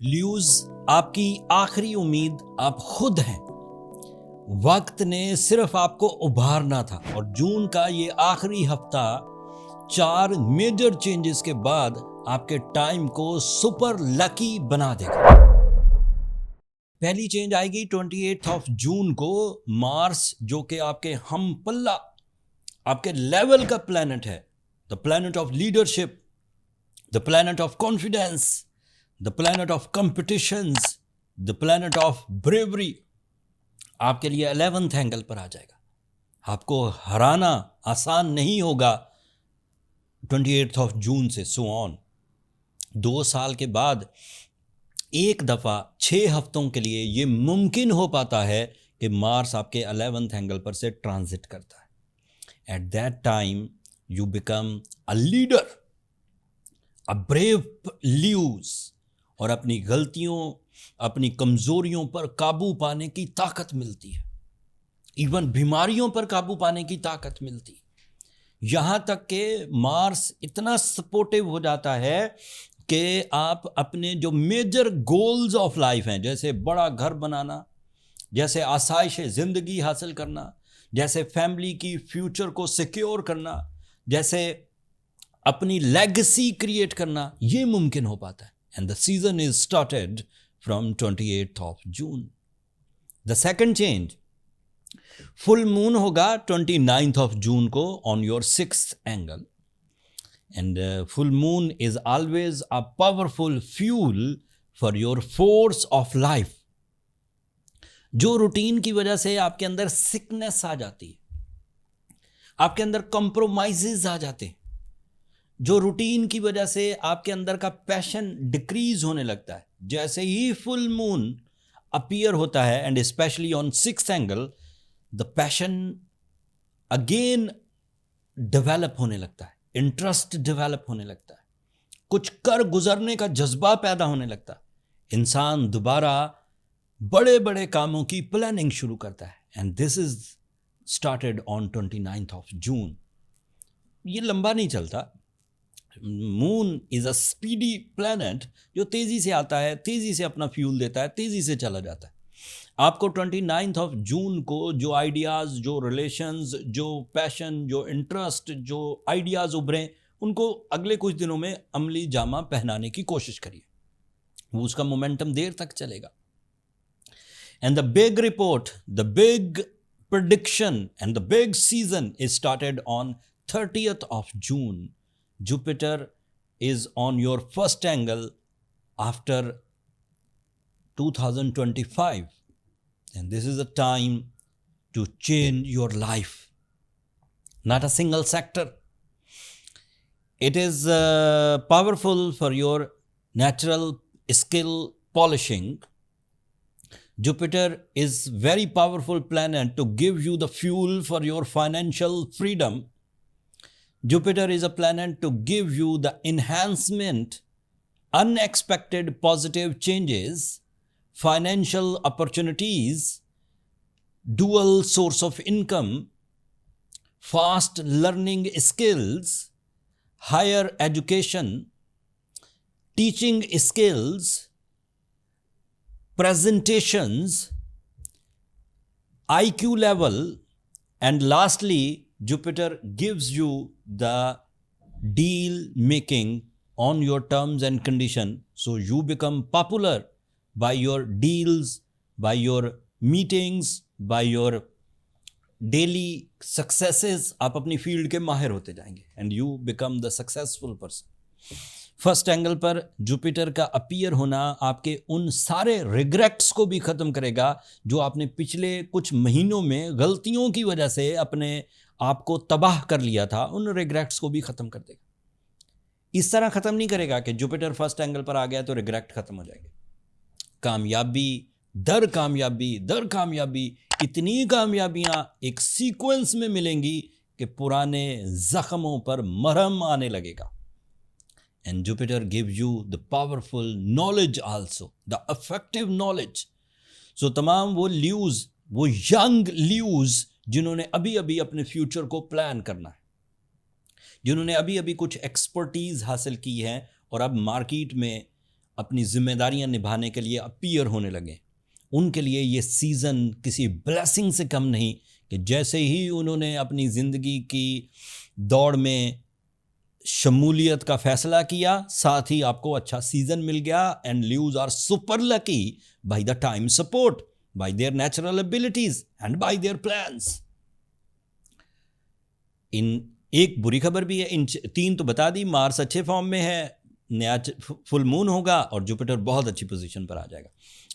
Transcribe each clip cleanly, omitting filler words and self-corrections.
ल्यूज, आपकी आखिरी उम्मीद आप खुद हैं। वक्त ने सिर्फ आपको उभारना था और जून का ये आखिरी हफ्ता 4 मेजर चेंजेस के बाद आपके टाइम को सुपर लकी बना देगा। पहली चेंज आएगी 28 ऑफ जून को। मार्स, जो कि आपके हम पल्ला, आपके लेवल का प्लैनेट है, the planet of leadership, the planet of confidence, the planet of competitions, the planet of bravery, आपके लिए 11th एंगल पर आ जाएगा। आपको हराना आसान नहीं होगा 28 ऑफ जून से सो ऑन। 2 साल के बाद एक दफ़ा 6 हफ्तों के लिए ये मुमकिन हो पाता है कि मार्स आपके 11th एंगल पर से ट्रांजिट करता है। At that time you become a leader, a brave ल्यूज, और अपनी गलतियों, अपनी कमजोरियों पर काबू पाने की ताकत मिलती है। इवन बीमारियों पर काबू पाने की ताकत मिलती है। यहां तक कि मार्स इतना सपोर्टिव हो जाता है कि आप अपने जो मेजर गोल्स ऑफ लाइफ हैं, जैसे बड़ा घर बनाना, जैसे आसाइश जिंदगी हासिल करना, जैसे फैमिली की फ्यूचर को सिक्योर करना, जैसे अपनी लेगेसी क्रिएट करना, ये मुमकिन हो पाता है। And the season is started from 28th of June. The second change, full moon होगा 29th of June को on your 6th angle. And full moon is always a powerful fuel for your force of life. जो routine की वजह से आपके अंदर sickness आ जाती है, आपके अंदर कॉम्प्रोमाइजेज आ जाते हैं, जो रूटीन की वजह से आपके अंदर का पैशन डिक्रीज होने लगता है, जैसे ही फुल मून अपीयर होता है and specially on 6th angle, the passion again develop होने लगता है, इंटरेस्ट डेवलप होने लगता है, कुछ कर गुजरने का जज्बा पैदा होने लगता है। इंसान दोबारा बड़े बड़े कामों की प्लानिंग शुरू करता है। And this is started on 29th of June. ये लंबा नहीं चलता। Moon is a speedy planet जो तेजी से आता है, तेजी से अपना फ्यूल देता है, तेजी से चला जाता है। आपको 29th ऑफ जून को जो आइडियाज, जो रिलेशंस, जो पैशन, जो इंटरेस्ट, जो आइडियाज उभरे, उनको अगले कुछ दिनों में अमली जामा पहनाने की कोशिश करिए। वो उसका मोमेंटम देर तक चलेगा। And the big report, the big prediction and the big season is started on 30th of June. Jupiter is on your first angle after 2025, and this is a time to change your life. Not a single sector. It is powerful for your natural skill polishing. Jupiter is very powerful planet to give you the fuel for your financial freedom. Jupiter is a planet to give you the enhancement, unexpected positive changes, financial opportunities, dual source of income, fast learning skills, higher education, teaching skills, presentations, IQ level, and lastly, Jupiter gives you the deal making on your terms and condition, so you become popular by your deals, by your meetings, by your daily successes. आप अपनी field के माहिर होते जाएंगे and you become the successful person. First angle पर Jupiter का appear होना आपके उन सारे रिग्रेट्स को भी खत्म करेगा जो आपने पिछले कुछ महीनों में गलतियों की वजह से अपने आप को तबाह कर लिया था। उन रिग्रेट्स को भी खत्म कर देगा। इस तरह खत्म नहीं करेगा कि जुपिटर फर्स्ट एंगल पर आ गया तो रिग्रेट खत्म हो जाएंगे। कामयाबी दर कामयाबी दर कामयाबी, इतनी कामयाबियां एक सीक्वेंस में मिलेंगी कि पुराने जख्मों पर मरहम आने लगेगा। And Jupiter gives you the powerful knowledge also, the effective knowledge. So तमाम वो ल्यूज, वो यंग ल्यूज जिन्होंने अभी अभी अपने फ्यूचर को प्लान करना है, जिन्होंने अभी अभी कुछ एक्सपर्टीज हासिल की है और अब मार्केट में अपनी जिम्मेदारियां निभाने के लिए अपीयर होने लगे, उनके लिए ये सीज़न किसी ब्लेसिंग से कम नहीं कि जैसे ही उन्होंने अपनी ज़िंदगी की दौड़ में शमूलियत का फैसला किया, साथ ही आपको अच्छा सीज़न मिल गया। And Leos are super lucky by the time support, by their natural abilities and by their plans. इन एक बुरी खबर भी है, इन 3 तो बता दी। मार्स अच्छे फॉर्म में है, नया फुल मून होगा और जुपिटर बहुत अच्छी पोजीशन पर आ जाएगा।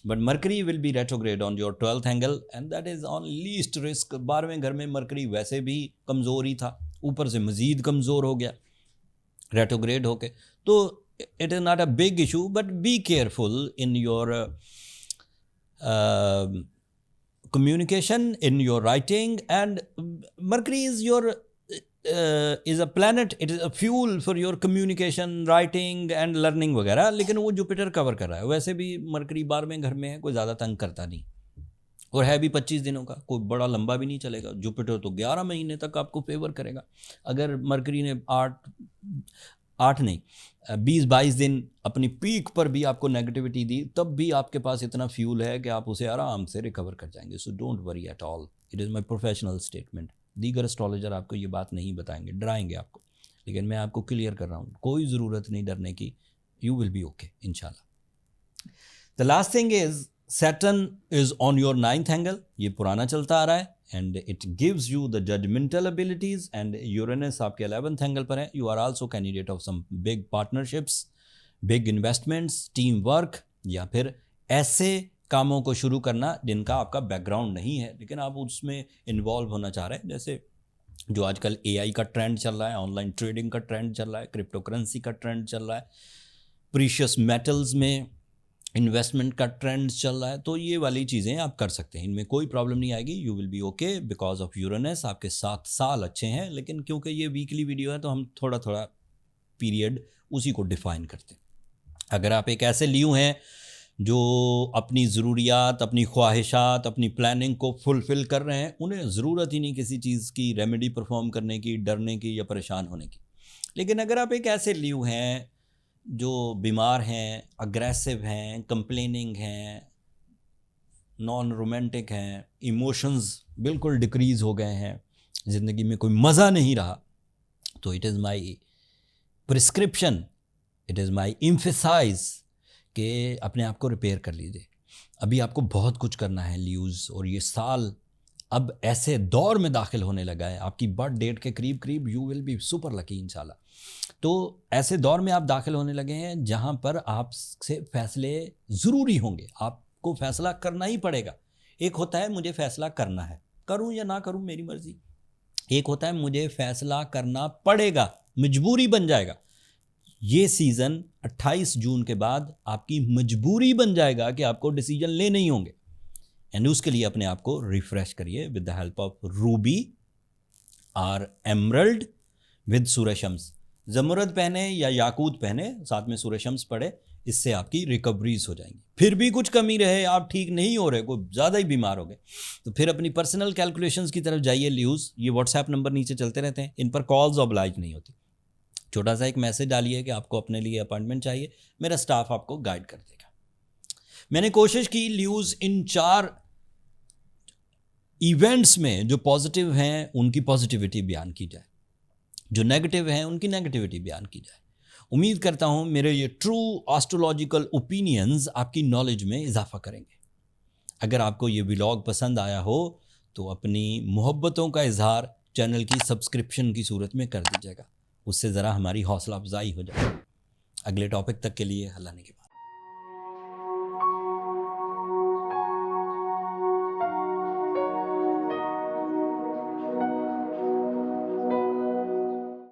But Mercury will be retrograde on your 12th angle and that is on least risk. 12वें घर में मरकरी वैसे भी कमज़ोर ही था, ऊपर से मज़ीद कमज़ोर हो गया रेट्रोग्रेड होके। तो it is not a big issue, but be careful in your communication, in your writing, and Mercury is your is a planet, it is a fuel for your communication, writing and learning वगैरह। लेकिन वो Jupiter cover कर रहा है। वैसे भी mercury 12वें घर में है, कोई ज़्यादा तंग करता नहीं और है भी 25 दिनों का, कोई बड़ा लंबा भी नहीं चलेगा। जुपिटर तो 11 महीने तक आपको फेवर करेगा। अगर मरकरी ने 8 नहीं 20-22 दिन अपनी पीक पर भी आपको नेगेटिविटी दी, तब भी आपके पास इतना फ्यूल है कि आप उसे आराम से रिकवर कर जाएंगे। So don't worry at all, it is my professional statement. दीगर एस्ट्रोलॉजर आपको ये बात नहीं बताएंगे, डराएंगे आपको, लेकिन मैं आपको क्लियर कर रहा हूँ, कोई ज़रूरत नहीं डरने की। यू विल बी ओके इंशाल्लाह। The last thing is Saturn is on your 9th angle, ये पुराना चलता आ रहा है, and it gives you the judgmental abilities, and Uranus आपके 11th angle पर है। You are also candidate of some big partnerships, big investments, team work, या फिर ऐसे कामों को शुरू करना जिनका आपका बैकग्राउंड नहीं है लेकिन आप उसमें इन्वॉल्व होना चाह रहे हैं। जैसे जो आजकल AI का ट्रेंड चल रहा है, ऑनलाइन ट्रेडिंग का ट्रेंड चल रहा है, क्रिप्टो करेंसी का ट्रेंड चल रहा है, प्रीशियस मेटल्स में इन्वेस्टमेंट का ट्रेंड चल रहा है, तो ये वाली चीज़ें आप कर सकते हैं, इनमें कोई प्रॉब्लम नहीं आएगी। You will be okay because of Uranus. आपके 7 साल अच्छे हैं, लेकिन क्योंकि ये वीकली वीडियो है तो हम थोड़ा थोड़ा पीरियड उसी को डिफाइन करते हैं। अगर आप एक ऐसे लियो हैं जो अपनी ज़रूरियात, अपनी ख्वाहिशात, अपनी प्लानिंग को फुलफ़िल कर रहे हैं, उन्हें ज़रूरत ही नहीं किसी चीज़ की रेमेडी परफॉर्म करने की, डरने की या परेशान होने की। लेकिन अगर आप एक ऐसे लियो हैं जो बीमार हैं, अग्रेसिव हैं, कंप्लेनिंग हैं, नॉन रोमांटिक हैं, इमोशंस बिल्कुल डिक्रीज़ हो गए हैं, ज़िंदगी में कोई मज़ा नहीं रहा, तो it is my prescription, it is my emphasize कि अपने आप को रिपेयर कर लीजिए। अभी आपको बहुत कुछ करना है ल्यूज़, और ये साल अब ऐसे दौर में दाखिल होने लगा है, आपकी बर्थ डेट के करीब करीब you will be super lucky इंशाल्लाह। तो ऐसे दौर में आप दाखिल होने लगे हैं जहाँ पर आपसे फैसले ज़रूरी होंगे, आपको फ़ैसला करना ही पड़ेगा। एक होता है मुझे फ़ैसला करना है, करूँ या ना करूँ मेरी मर्ज़ी। एक होता है मुझे फ़ैसला करना पड़ेगा, मजबूरी बन जाएगा। ये सीज़न 28 जून के बाद आपकी मजबूरी बन जाएगा कि आपको डिसीजन लेने ही होंगे। एंड उसके लिए अपने आप को रिफ़्रेश करिए with the help of Ruby और एमरल्ड विद सूरज शम्स। ज़मरद पहने या याकूत पहने, साथ में सूरज शम्स पढ़े, इससे आपकी रिकवरीज हो जाएंगी। फिर भी कुछ कमी रहे, आप ठीक नहीं हो रहे, कोई ज़्यादा ही बीमार हो गए, तो फिर अपनी पर्सनल कैलकुलेशंस की तरफ जाइए। ल्यूज़ ये व्हाट्सएप नंबर नीचे चलते रहते हैं, इन पर कॉल्स ऑब्लाइज नहीं होती। छोटा सा एक मैसेज डालिए कि आपको अपने लिए अपॉइंटमेंट चाहिए, मेरा स्टाफ आपको गाइड कर देगा। मैंने कोशिश की ल्यूज़ इन 4 इवेंट्स में जो पॉजिटिव हैं उनकी पॉजिटिविटी बयान की जाए, जो नेगेटिव हैं उनकी नेगेटिविटी बयान की जाए। उम्मीद करता हूँ मेरे ये ट्रू एस्ट्रोलॉजिकल ओपिनियंस आपकी नॉलेज में इजाफा करेंगे। अगर आपको ये व्लॉग पसंद आया हो तो अपनी मोहब्बतों का इजहार चैनल की सब्सक्रिप्शन की सूरत में कर दीजिएगा, उससे ज़रा हमारी हौसला अफजाई हो जाए। अगले टॉपिक तक के लिए अल्लाह ने के